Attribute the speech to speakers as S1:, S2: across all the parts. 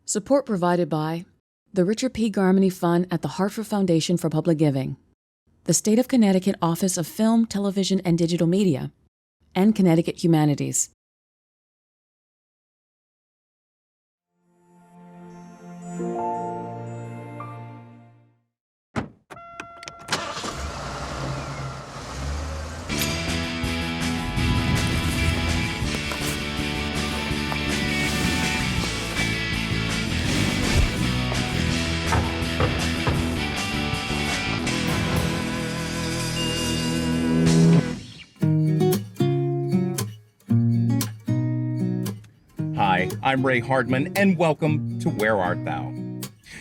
S1: Support provided by the Richard P. Garmany Fund at the Hartford Foundation for Public Giving, the State of Connecticut Office of Film, Television, and Digital Media, and Connecticut Humanities.
S2: Hi, I'm Ray Hardman, and welcome to Where Art Thou?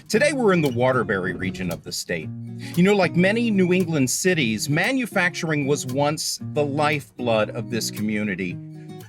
S2: Today we're in the Waterbury region of the state. You know, like many New England cities, manufacturing was once the lifeblood of this community.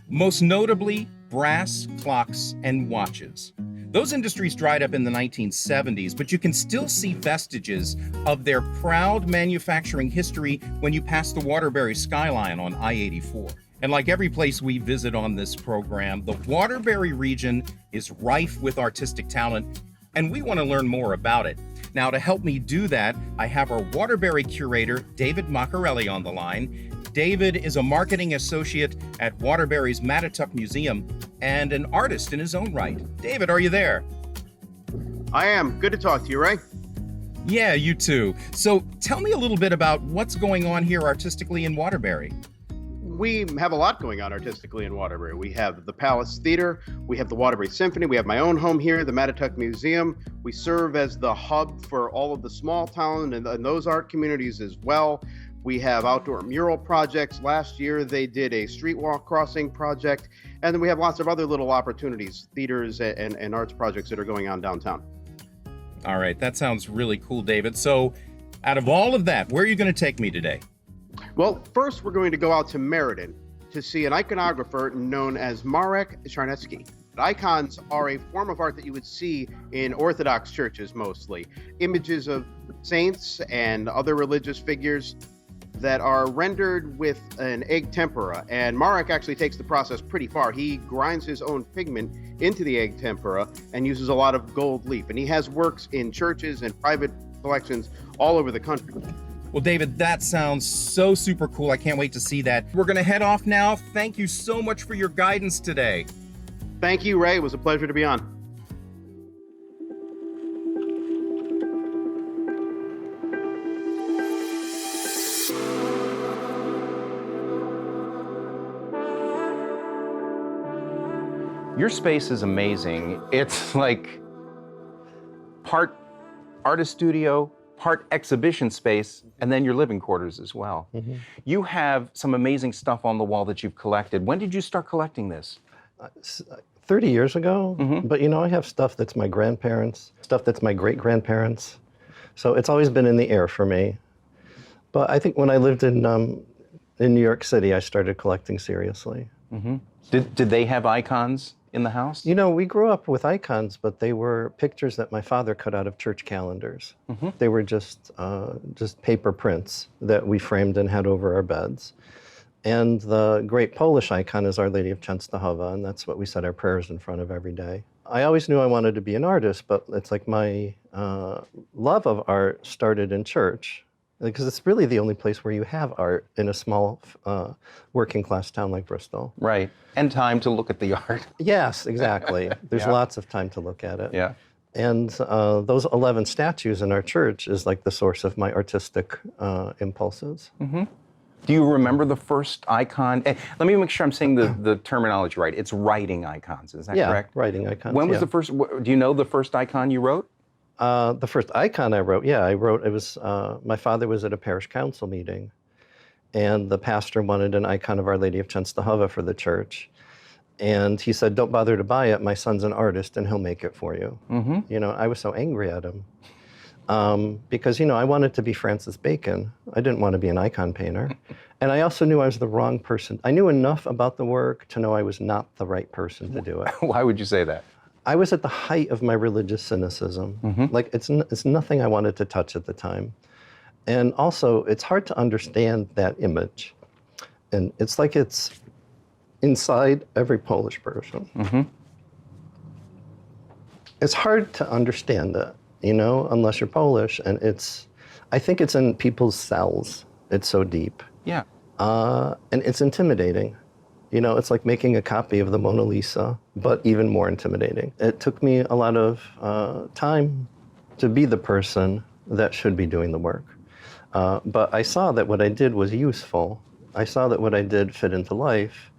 S2: Most notably, brass, clocks, and watches. Those industries dried up in the 1970s, but you can still see vestiges of their proud manufacturing history when you pass the Waterbury skyline on I-84. And like every place we visit on this program, the Waterbury region is rife with artistic talent, and we want to learn more about it. Now, to help me do that, I have our Waterbury curator, David Macharelli, on the line. David is a marketing associate at Waterbury's Mattatuck Museum and an artist in his own right. David, are you there?
S3: I am. Good to talk to you, Ray.
S2: Yeah, you too. So tell me a little bit about what's going on here artistically in Waterbury.
S3: We have a lot going on artistically in Waterbury. We have the Palace Theater, we have the Waterbury Symphony, we have my own home here, the Mattatuck Museum. We serve as the hub for all of the small town and those art communities as well. We have outdoor mural projects. Last year they did a street walk crossing project, and then we have lots of other little opportunities, theaters and arts projects that are going on downtown.
S2: All right, that sounds really cool, David. So out of all of that, where are you going to take me today?
S3: Well, first we're going to go out to Meriden to see an iconographer known as Marek Charnetsky. Icons are a form of art that you would see in Orthodox churches mostly. Images of saints and other religious figures that are rendered with an egg tempera. And Marek actually takes the process pretty far. He grinds his own pigment into the egg tempera and uses a lot of gold leaf. And he has works in churches and private collections all over the country.
S2: Well, David, that sounds so super cool. I can't wait to see that. We're going to head off now. Thank you so much for your guidance today.
S3: Thank you, Ray. It was a pleasure to be on.
S2: Your space is amazing. It's like part artist studio, part exhibition space, and then your living quarters as well. Mm-hmm. You have some amazing stuff on the wall that you've collected. When did you start collecting this?
S4: 30 years ago, but you know, I have stuff that's my grandparents, stuff that's my great-grandparents. So it's always been in the air for me. But I think when I lived in New York City, I started collecting seriously.
S2: Mm-hmm. Did they have icons in the house?
S4: You know, we grew up with icons, but they were pictures that my father cut out of church calendars. Mm-hmm. They were just paper prints that we framed and had over our beds. And the great Polish icon is Our Lady of Częstochowa, and that's what we said our prayers in front of every day. I always knew I wanted to be an artist, but it's like my love of art started in church, because it's really the only place where you have art in a small working class town like Bristol.
S2: Right, and time to look at the art.
S4: Yes, exactly. There's lots of time to look at it.
S2: Yeah.
S4: And those 11 statues in our church is like the source of my artistic impulses.
S2: Mm-hmm. Do you remember the first icon? Let me make sure I'm saying the terminology right. It's writing icons, is that correct?
S4: Yeah, writing icons.
S2: When was the first, do you know the first icon you wrote?
S4: The first icon I wrote, it was, my father was at a parish council meeting, and the pastor wanted an icon of Our Lady of Częstochowa for the church. And he said, don't bother to buy it, my son's an artist and he'll make it for you. Mm-hmm. You know, I was so angry at him. Because, you know, I wanted to be Francis Bacon. I didn't want to be an icon painter. And I also knew I was the wrong person. I knew enough about the work to know I was not the right person to do it.
S2: Why would you say that?
S4: I was at the height of my religious cynicism. Mm-hmm. Like, it's nothing I wanted to touch at the time. And also, it's hard to understand that image. And it's like it's inside every Polish person. Mm-hmm. It's hard to understand it, you know, unless you're Polish, and I think it's in people's cells. It's so deep.
S2: Yeah.
S4: And it's intimidating. You know, it's like making a copy of the Mona Lisa, but even more intimidating. It took me a lot of time to be the person that should be doing the work. But I saw that what I did was useful. I saw that what I did fit into life,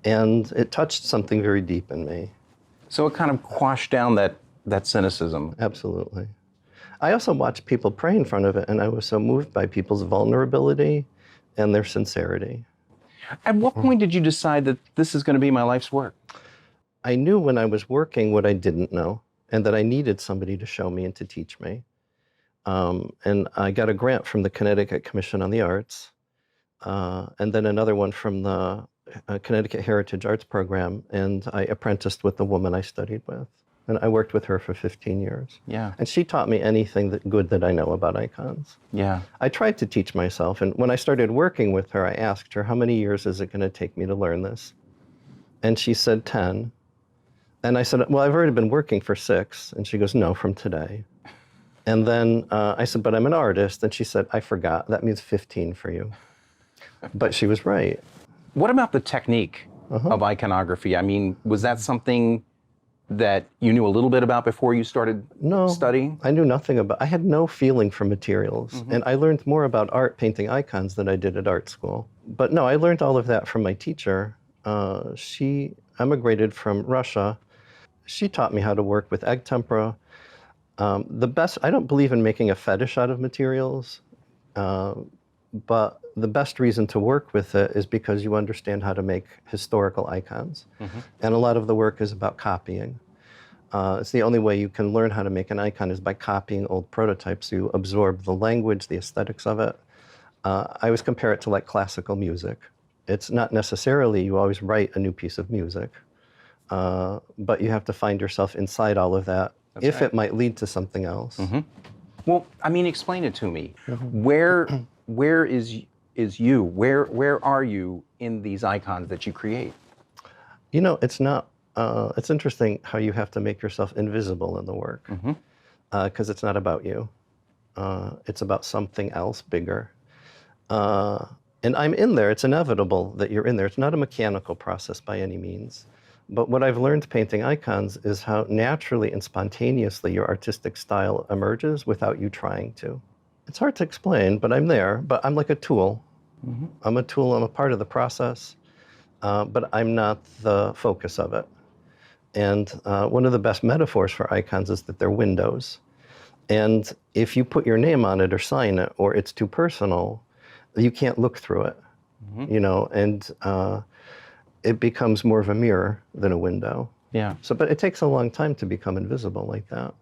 S4: and it touched something very deep in me.
S2: So it kind of quashed down that cynicism.
S4: Absolutely. I also watched people pray in front of it, and I was so moved by people's vulnerability and their sincerity.
S2: At what point did you decide that this is going to be my life's work?
S4: I knew when I was working what I didn't know, and that I needed somebody to show me and to teach me. And I got a grant from the Connecticut Commission on the Arts, and then another one from the Connecticut Heritage Arts Program, and I apprenticed with the woman I studied with. And I worked with her for 15 years.
S2: Yeah.
S4: And she taught me anything good that I know about icons.
S2: Yeah.
S4: I tried to teach myself, and when I started working with her, I asked her, how many years is it going to take me to learn this? And she said 10. And I said, well, I've already been working for 6. And she goes, no, from today. And then I said, but I'm an artist. And she said, I forgot. That means 15 for you. But she was right.
S2: What about the technique of iconography? I mean, was that something that you knew a little bit about before you started studying?
S4: I knew nothing about. I had no feeling for materials, and I learned more about art painting icons than I did at art school. But no, I learned all of that from my teacher. She emigrated from Russia. She taught me how to work with egg tempera. I don't believe in making a fetish out of materials, but the best reason to work with it is because you understand how to make historical icons. And a lot of the work is about copying. It's the only way you can learn how to make an icon is by copying old prototypes. You absorb the language, the aesthetics of it. I always compare it to like classical music. It's not necessarily you always write a new piece of music, but you have to find yourself inside all of that if it might lead to something else.
S2: Well, I mean, explain it to me. Where is you? Where are you in these icons that you create?
S4: You know, it's not. It's interesting how you have to make yourself invisible in the work, because it's not about you. It's about something else bigger. And I'm in there. It's inevitable that you're in there. It's not a mechanical process by any means. But what I've learned painting icons is how naturally and spontaneously your artistic style emerges without you trying to. It's hard to explain, but I'm there. But I'm like a tool. I'm a tool. I'm a part of the process, but I'm not the focus of it. And one of the best metaphors for icons is that they're windows. And if you put your name on it or sign it, or it's too personal, you can't look through it, you know, and it becomes more of a mirror than a window.
S2: Yeah.
S4: So, but it takes a long time to become invisible like that.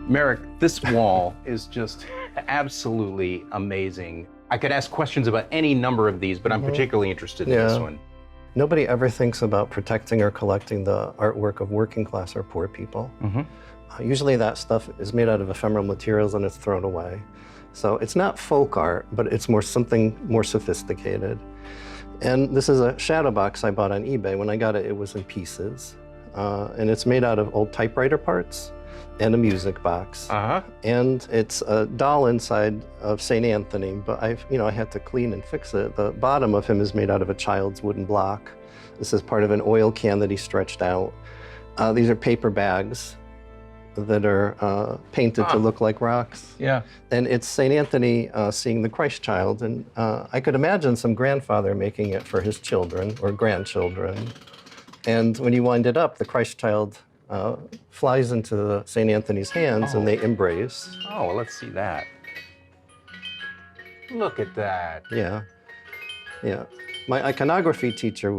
S2: Marek, this wall is just absolutely amazing. I could ask questions about any number of these, but I'm particularly interested in this one.
S4: Nobody ever thinks about protecting or collecting the artwork of working class or poor people. Usually that stuff is made out of ephemeral materials and it's thrown away. So it's not folk art, but it's something more sophisticated. And this is a shadow box I bought on eBay. When I got it, it was in pieces. And it's made out of old typewriter parts and a music box. And it's a doll inside of St. Anthony, but I had to clean and fix it. The bottom of him is made out of a child's wooden block. This is part of an oil can that he stretched out. These are paper bags that are painted to look like rocks.
S2: Yeah.
S4: And it's St. Anthony seeing the Christ child. And I could imagine some grandfather making it for his children or grandchildren. And when you wind it up, the Christ child flies into St. Anthony's hands and they embrace.
S2: Oh, well, let's see that. Look at that.
S4: Yeah, yeah. My iconography teacher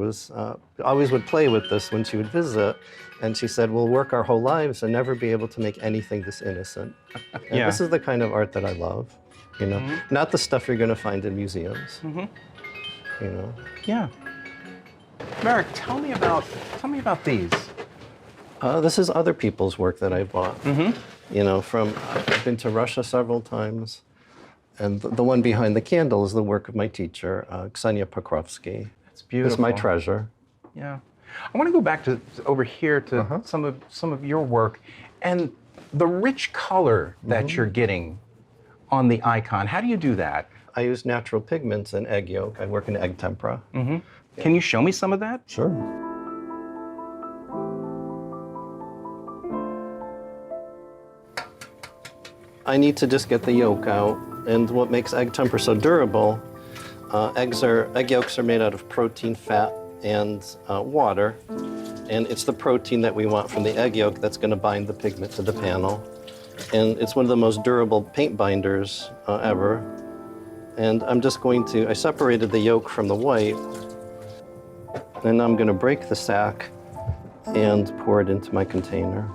S4: always would play with this when she would visit, and she said, we'll work our whole lives and never be able to make anything this innocent. And this is the kind of art that I love, you know, not the stuff you're gonna find in museums, you know.
S2: Yeah. Marek, tell me about these.
S4: This is other people's work that I bought. You know, I've been to Russia several times, and the one behind the candle is the work of my teacher, Ksenia Pokrovsky.
S2: That's beautiful.
S4: It's my treasure.
S2: Yeah. I want to go back to over here to some of your work and the rich color that you're getting on the icon. How do you do that?
S4: I use natural pigments and egg yolk. I work in egg tempera.
S2: Can you show me some of that?
S4: Sure. I need to just get the yolk out. And what makes egg tempera so durable, egg yolks are made out of protein, fat, and water. And it's the protein that we want from the egg yolk that's going to bind the pigment to the panel. And it's one of the most durable paint binders ever. And I'm just going to, I separated the yolk from the white, and I'm going to break the sack and pour it into my container.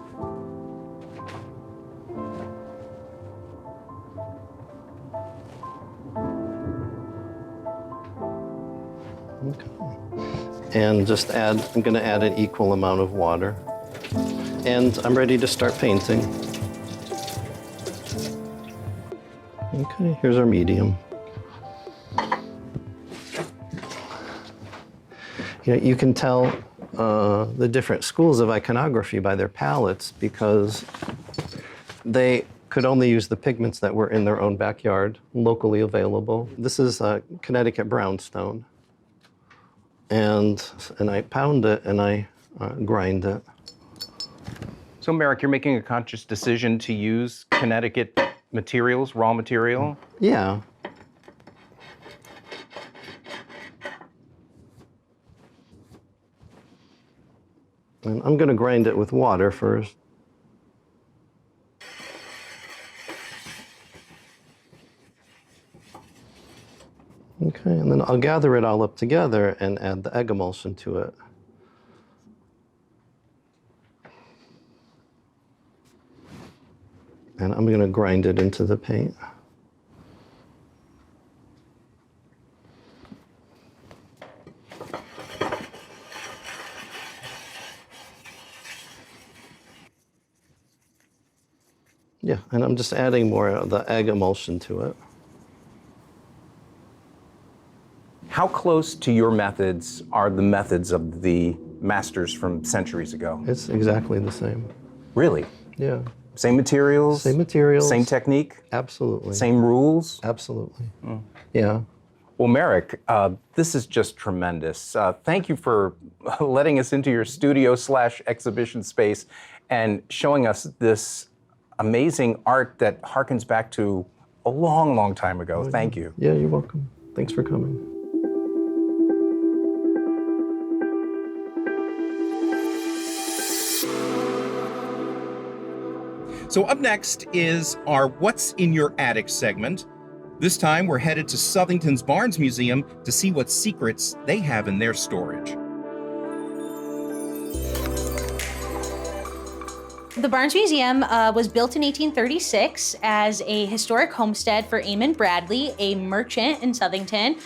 S4: And just add, I'm going to add an equal amount of water. And I'm ready to start painting. Okay, here's our medium. You can tell the different schools of iconography by their palettes because they could only use the pigments that were in their own backyard, locally available. This is Connecticut brownstone. And I pound it and I grind it.
S2: So Marek, you're making a conscious decision to use Connecticut materials, raw material?
S4: Yeah. And I'm going to grind it with water first. Okay, and then I'll gather it all up together and add the egg emulsion to it. And I'm going to grind it into the paint. Yeah, and I'm just adding more of the egg emulsion to it.
S2: How close to your methods are the methods of the masters from centuries ago?
S4: It's exactly the same.
S2: Really?
S4: Yeah.
S2: Same materials?
S4: Same materials.
S2: Same technique?
S4: Absolutely.
S2: Same rules?
S4: Absolutely. Yeah.
S2: Well, Marek, this is just tremendous. Thank you for letting us into your studio/exhibition space and showing us this amazing art that harkens back to a long, long time ago. Thank you.
S4: Yeah, you're welcome. Thanks for coming.
S2: So up next is our What's in Your Attic segment. This time we're headed to Southington's Barnes Museum to see what secrets they have in their storage.
S5: The Barnes Museum was built in 1836 as a historic homestead for Amon Bradley, a merchant in Southington.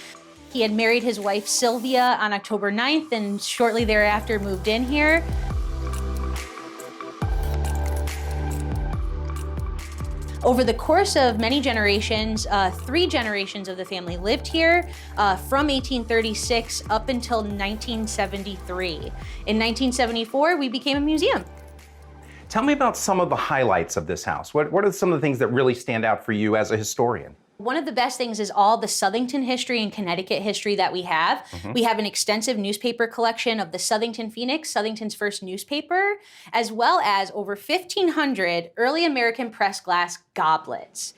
S5: He had married his wife Sylvia on October 9th and shortly thereafter moved in here. Over the course of many generations, 3 generations of the family lived here from 1836 up until 1973. In 1974, we became a museum.
S2: Tell me about some of the highlights of this house. What are some of the things that really stand out for you as a historian?
S5: One of the best things is all the Southington history and Connecticut history that we have. We have an extensive newspaper collection of the Southington Phoenix, Southington's first newspaper, as well as over 1,500 early American pressed glass goblets.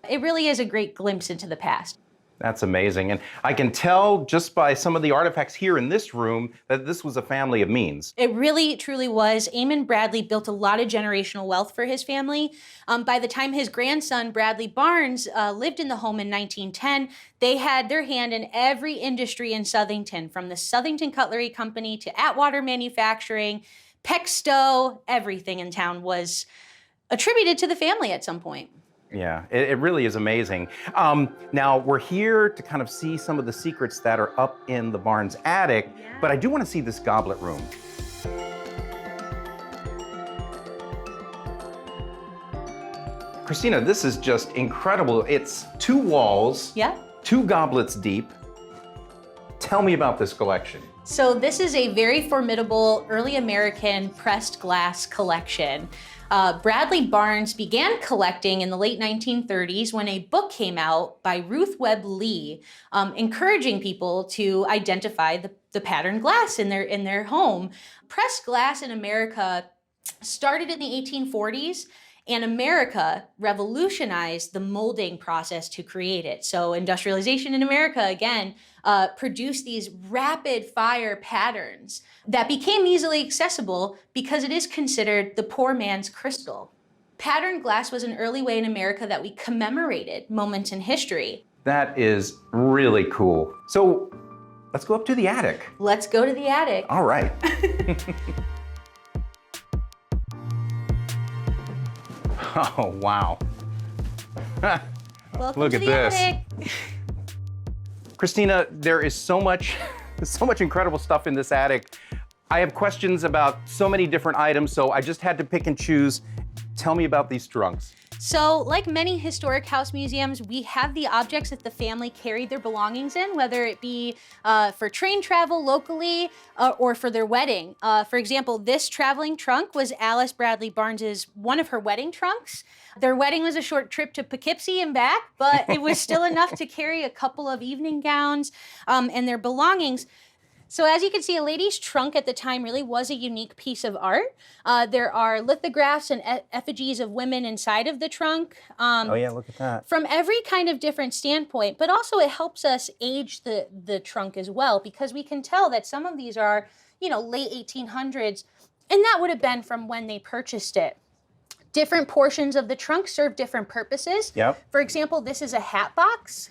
S5: It really is a great glimpse into the past.
S2: That's amazing. And I can tell just by some of the artifacts here in this room that this was a family of means.
S5: It really, truly was. Amon Bradley built a lot of generational wealth for his family. By the time his grandson, Bradley Barnes, lived in the home in 1910, they had their hand in every industry in Southington, from the Southington Cutlery Company to Atwater Manufacturing, Peck Stowe, everything in town was attributed to the family at some point.
S2: Yeah, it really is amazing. Now, we're here to kind of see some of the secrets that are up in the Barnes attic, but I do want to see this goblet room. Christina, this is just incredible. It's 2 walls, 2 goblets deep. Tell me about this collection.
S5: So this is a very formidable early American pressed glass collection. Bradley Barnes began collecting in the late 1930s when a book came out by Ruth Webb Lee, encouraging people to identify the patterned glass in their home. Pressed glass in America started in the 1840s, and America revolutionized the molding process to create it. So industrialization in America, again, produced these rapid fire patterns that became easily accessible because it is considered the poor man's crystal. Patterned glass was an early way in America that we commemorated moments in history.
S2: That is really cool. So let's go up to the attic.
S5: Let's go to the attic.
S2: All right. Oh, wow.
S5: Welcome
S2: Look
S5: to
S2: at
S5: the
S2: this.
S5: attic.
S2: Christina, there is so much incredible stuff in this attic. I have questions about so many different items, so I just had to pick and choose. Tell me about these trunks.
S5: So, like many historic house museums, we have the objects that the family carried their belongings in, whether it be for train travel locally or for their wedding. For example, this traveling trunk was Alice Bradley Barnes's one of her wedding trunks. Their wedding was a short trip to Poughkeepsie and back, but it was still enough to carry a couple of evening gowns and their belongings. So as you can see, a lady's trunk at the time really was a unique piece of art. There are lithographs and effigies of women inside of the trunk.
S2: Oh yeah, look at that.
S5: From every kind of different standpoint, but also it helps us age the trunk as well, because we can tell that some of these are, late 1800s, and that would have been from when they purchased it. Different portions of the trunk serve different purposes.
S2: Yep.
S5: For example, this is a hat box.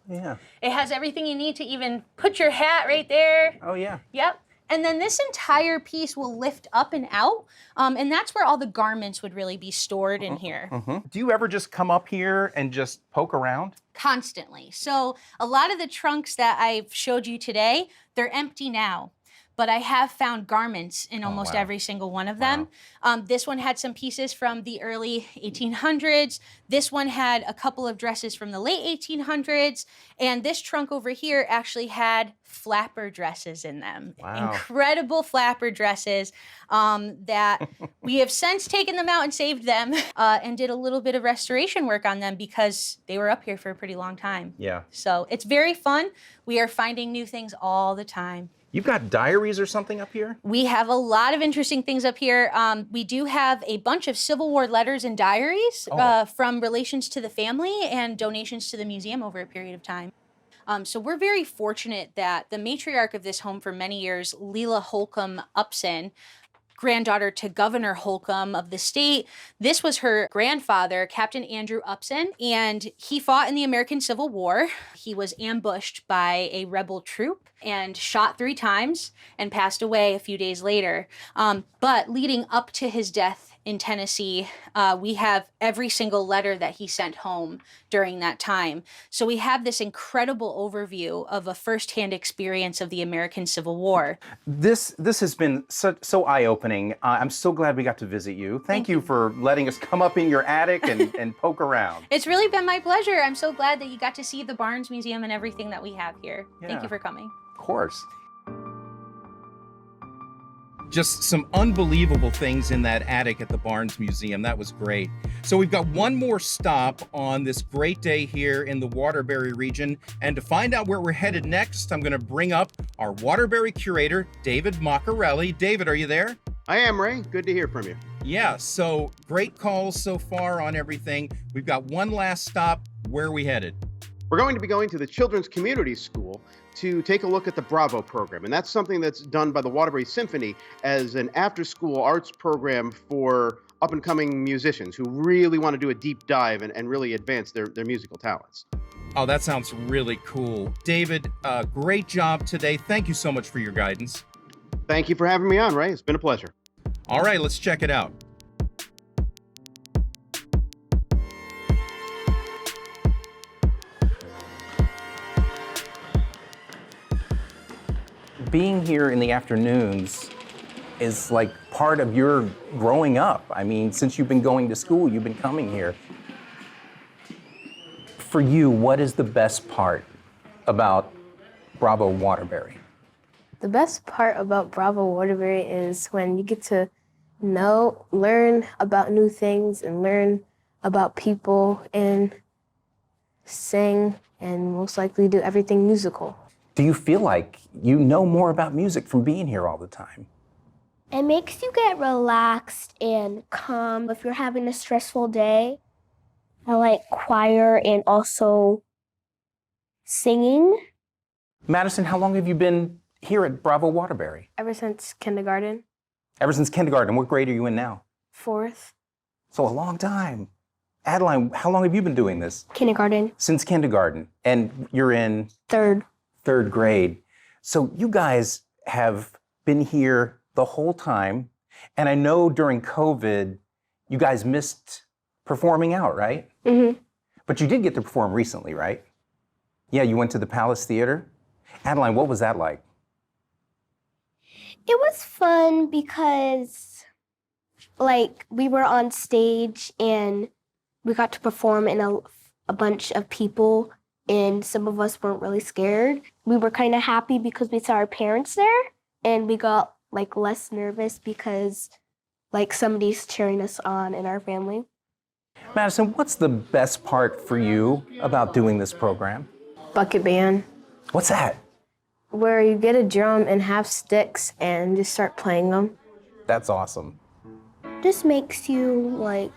S2: Yeah.
S5: It has everything you need to even put your hat right there.
S2: Oh yeah.
S5: Yep. And then this entire piece will lift up and out, and that's where all the garments would really be stored in here.
S2: Do you ever just come up here and just poke around?
S5: Constantly. So a lot of the trunks that I've showed you today, they're empty now. But I have found garments in almost every single one of them. This one had some pieces from the early 1800s. This one had a couple of dresses from the late 1800s. And this trunk over here actually had flapper dresses in them.
S2: Wow.
S5: Incredible flapper dresses that we have since taken them out and saved them and did a little bit of restoration work on them because they were up here for a pretty long time.
S2: Yeah.
S5: So it's very fun. We are finding new things all the time.
S2: You've got diaries or something up here?
S5: We have a lot of interesting things up here. We do have a bunch of Civil War letters and diaries from relations to the family and donations to the museum over a period of time. So we're very fortunate that the matriarch of this home for many years, Leila Holcomb Upson, granddaughter to Governor Holcomb of the state. This was her grandfather, Captain Andrew Upson, and he fought in the American Civil War. He was ambushed by a rebel troop and shot 3 times and passed away a few days later. But leading up to his death in Tennessee, we have every single letter that he sent home during that time. So we have this incredible overview of a firsthand experience of the American Civil War.
S2: This has been so eye-opening. I'm so glad we got to visit you. Thank you for letting us come up in your attic and poke around.
S5: It's really been my pleasure. I'm so glad that you got to see the Barnes Museum and everything that we have here.
S2: Yeah.
S5: Thank you for coming.
S2: Of course. Just some unbelievable things in that attic at the Barnes Museum. That was great. So we've got one more stop on this great day here in the Waterbury region. And to find out where we're headed next, I'm going to bring up our Waterbury curator, David Macharelli. David, are you there?
S3: I am, Ray. Good to hear from you.
S2: Yeah, so great calls so far on everything. We've got one last stop. Where are we headed?
S3: We're going to be going to the Children's Community School to take a look at the Bravo program. And that's something that's done by the Waterbury Symphony as an after-school arts program for up-and-coming musicians who really want to do a deep dive and really advance their musical talents.
S2: Oh, that sounds really cool. David, great job today. Thank you so much for your guidance.
S3: Thank you for having me on, Ray. It's been a pleasure.
S2: All right, let's check it out. Being here in the afternoons is like part of your growing up. I mean, since you've been going to school, you've been coming here. For you, what is the best part about Bravo Waterbury?
S6: The best part about Bravo Waterbury is when you get to learn about new things and learn about people and sing and most likely do everything musical.
S2: Do you feel like you know more about music from being here all the time?
S7: It makes you get relaxed and calm if you're having a stressful day. I like choir and also singing.
S2: Madison, how long have you been here at Bravo Waterbury?
S6: Ever since kindergarten.
S2: Ever since kindergarten. What grade are you in now?
S6: 4th.
S2: So a long time. Adeline, how long have you been doing this?
S7: Kindergarten.
S2: Since kindergarten. And you're in?
S7: 3rd.
S2: 3rd grade. So you guys have been here the whole time. And I know during COVID, you guys missed performing out, right?
S7: Mm-hmm.
S2: But you did get to perform recently, right? Yeah, you went to the Palace Theater. Adeline, what was that like?
S7: It was fun because, we were on stage and we got to perform in a bunch of people, and some of us weren't really scared. We were kind of happy because we saw our parents there, and we got, less nervous because, somebody's cheering us on in our family.
S2: Madison, what's the best part for you about doing this program?
S6: Bucket band,
S2: What's that?
S6: where you get a drum and have sticks and just start playing them.
S2: That's awesome.
S7: This makes you,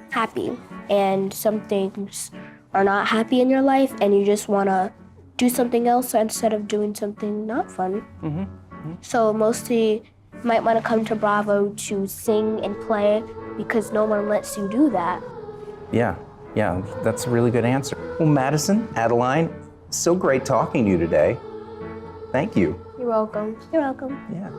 S7: happy. And some things are not happy in your life, and you just want to do something else instead of doing something not fun.
S2: Mm-hmm.
S7: So mostly you might want to come to Bravo to sing and play because no one lets you do that.
S2: Yeah, that's a really good answer. Well, Madison, Adeline, so great talking to you today. Thank you.
S6: You're welcome.
S7: You're welcome.
S2: Yeah.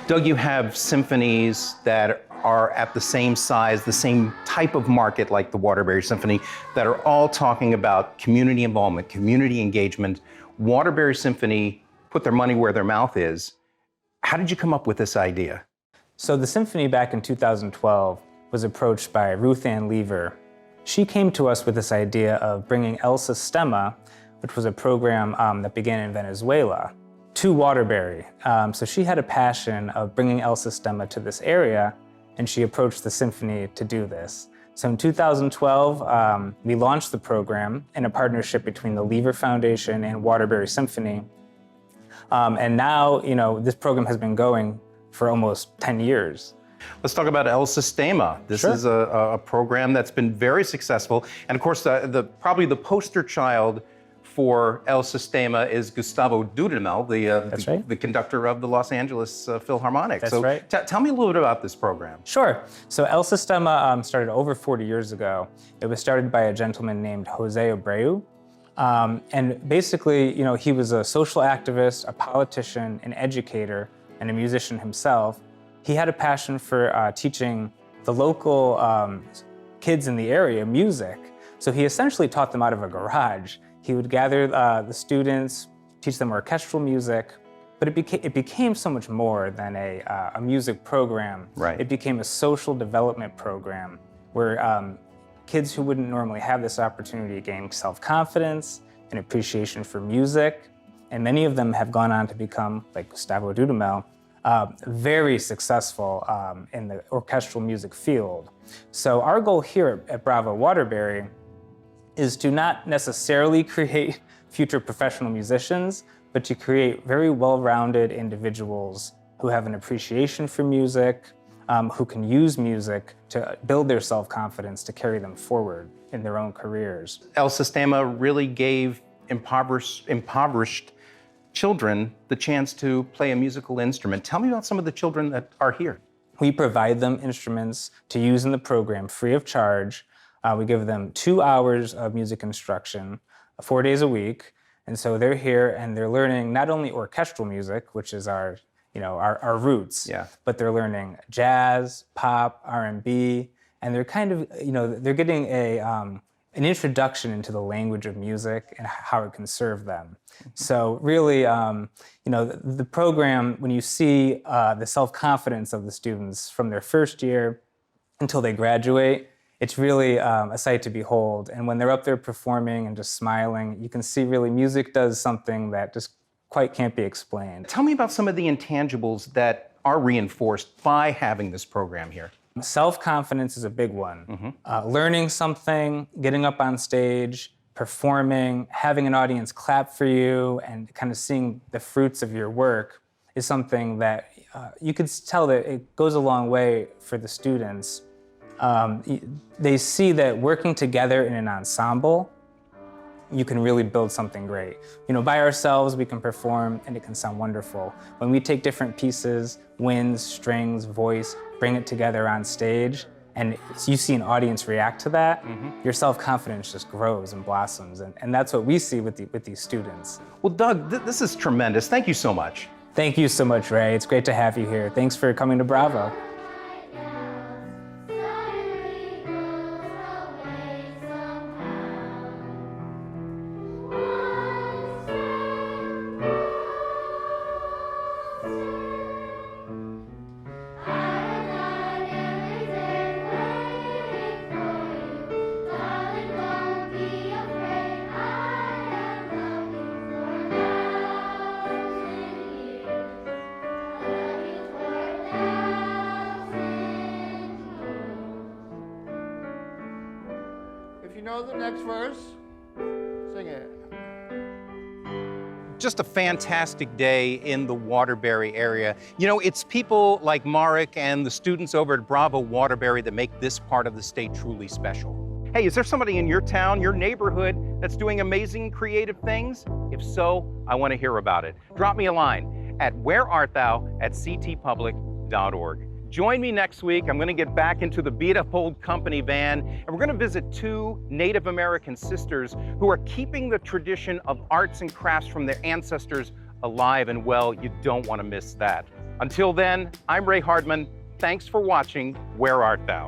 S2: Doug, you have symphonies that are at the same size, the same type of market like the Waterbury Symphony, that are all talking about community involvement, community engagement. Waterbury Symphony put their money where their mouth is. How did you come up with this idea?
S8: So the symphony back in 2012 was approached by Ruth Ann Lever. She came to us with this idea of bringing El Sistema, which was a program that began in Venezuela, to Waterbury. So she had a passion of bringing El Sistema to this area, and she approached the symphony to do this. So in 2012, we launched the program in a partnership between the Lever Foundation and Waterbury Symphony. And now, this program has been going for almost 10 years.
S2: Let's talk about El Sistema. This
S8: Sure.
S2: is a program that's been very successful. And of course, probably the poster child for El Sistema is Gustavo Dudamel,
S8: That's right.
S2: the conductor of the Los Angeles Philharmonic.
S8: That's
S2: so
S8: right.
S2: Tell me a little bit about this program.
S8: Sure. So El Sistema started over 40 years ago. It was started by a gentleman named Jose Abreu. And basically, he was a social activist, a politician, an educator, and a musician himself. He had a passion for teaching the local kids in the area music. So he essentially taught them out of a garage. He would gather the students, teach them orchestral music, but it became so much more than a music program.
S2: Right.
S8: It became a social development program where kids who wouldn't normally have this opportunity gain self-confidence and appreciation for music, and many of them have gone on to become, like Gustavo Dudamel, very successful in the orchestral music field. So our goal here at Bravo Waterbury is to not necessarily create future professional musicians, but to create very well-rounded individuals who have an appreciation for music, who can use music to build their self-confidence to carry them forward in their own careers.
S2: El Sistema really gave impoverished children the chance to play a musical instrument. Tell me about some of the children that are here.
S8: We provide them instruments to use in the program free of charge. We give them 2 hours of music instruction, 4 days a week. And so they're here and they're learning not only orchestral music, which is our roots, but they're learning jazz, pop, R&B, and they're kind of, they're getting an introduction into the language of music and how it can serve them. So really, the program, when you see the self-confidence of the students from their first year until they graduate, it's really a sight to behold. And when they're up there performing and just smiling, you can see really music does something that just quite can't be explained.
S2: Tell me about some of the intangibles that are reinforced by having this program here.
S8: Self-confidence is a big one. Learning something, getting up on stage, performing, having an audience clap for you, and kind of seeing the fruits of your work is something that you could tell that it goes a long way for the students. They see that working together in an ensemble, you can really build something great. By ourselves, we can perform and it can sound wonderful. When we take different pieces, winds, strings, voice, bring it together on stage, and you see an audience react to that, your self-confidence just grows and blossoms. And that's what we see with these students.
S2: Well, Doug, this is tremendous. Thank you so much.
S8: Thank you so much, Ray. It's great to have you here. Thanks for coming to Bravo.
S9: The next verse, sing it.
S2: Just a fantastic day in the Waterbury area. It's people like Marek and the students over at Bravo Waterbury that make this part of the state truly special. Hey, is there somebody in your town, your neighborhood, that's doing amazing creative things? If so, I want to hear about it. Drop me a line at whereartthou@ctpublic.org. Join me next week. I'm going to get back into the beat-up old company van, and we're going to visit two Native American sisters who are keeping the tradition of arts and crafts from their ancestors alive and well. You don't want to miss that. Until then, I'm Ray Hardman. Thanks for watching Where Art Thou?